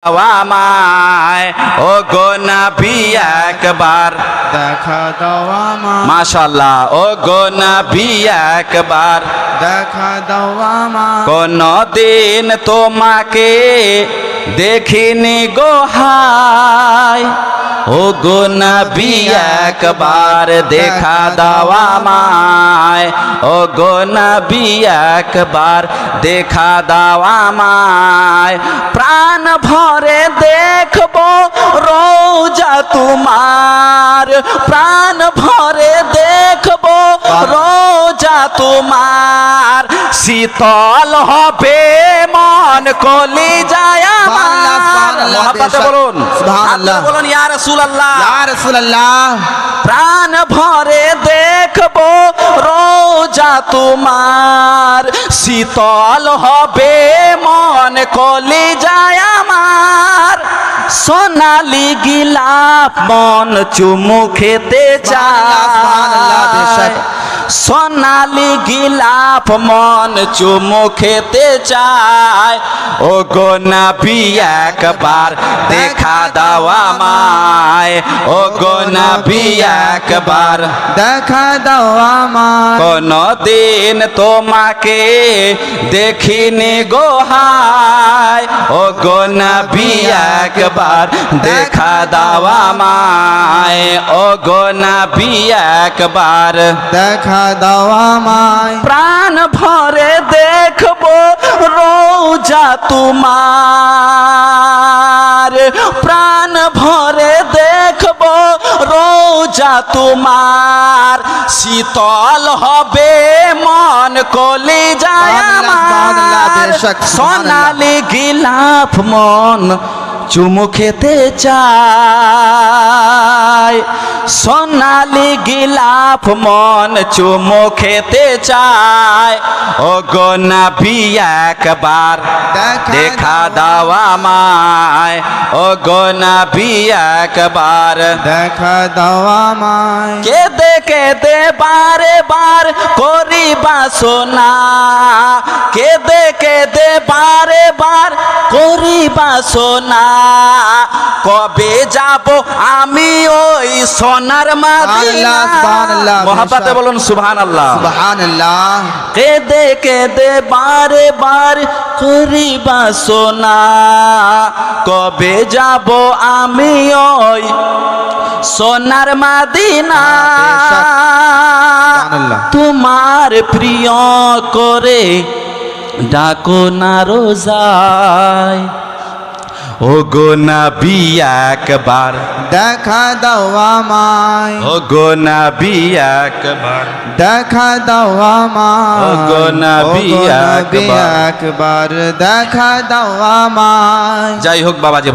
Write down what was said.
আমায় ও গো নবী একবার দেখা দাও আমায়, মাশাআল্লাহ ও গো নবী একবার দেখা দাও আমায়, কোনদিন তোমাকে দেখিনি গো হায় ও গো নবী একবার দেখা দাও আমায় ও গো নবী একবার দেখা দাও আমায় প্রাণ ভরে দেখবো রোজা তোমার প্রাণ ভরে দেখবো রোজা তোমার শীতল হবে মন কলি যায় আমার মহব্বতে বলুন সুবহানাল্লাহ বলুন ইয়া রাসূলুল্লাহ ইয়া রাসূলুল্লাহ। প্রাণ ভরে দেখবো রোজা তোমার শীতল হবে মন কলি যায় আমার সোনালি গিলাপ মন চুমু খেতে সুবহানাল্লাহ, চায় বেশক। সোনালি গিলাপ মন চুমু খেতে চায় ও গো নবী একবার দেখা দাও আমায় ও গো নবী একবার দেখা দাও আমায়, কোনদিন তোমাকে দেখিনি গো হায় ও গো নবী একবার দেখা দাও আমায় ও গো নবী একবার দেখা দাও আমায়, প্রাণ ভরে দেখবো রোজা তোমার প্রাণ ভরে দেখবো রোজা তোমার শীতল হবে মন কলি যায় সুবহানাল্লাহ, আমার বেশক, সোনালি গিলাফ মন চুমু খেতে চায় সোনালি গিলাফ মন চুমু খেতে চায় ও গো নবী একবার দেখা দাও আমায় ও গো নবী একবার দেখা দাও আমায়, কেদে কেদে বারে বার করি বাসনা কেদে কেদে বারে বার করি বাসনা কবে যাব আমি ওই সোনার মদিনা সুবহানাল্লাহ, মহব্বতে বলুন সুবহানাল্লাহ সুবহানাল্লাহ। কেদে কেদে বারে বার করি বাসনা কবে যাব আমি ওই সোনার মদিনা সুবহানাল্লাহ। তোমার প্রিয় করে ডাকো না রোজায় ও গো নবী একবার দেখা দাও আমায়, ও গো নবী একবার দেখা দাও আমায়, ও গো নবী ও গো নবী একবার। একবার দেখা দাও আমায়। যাই হোক বাবাজি।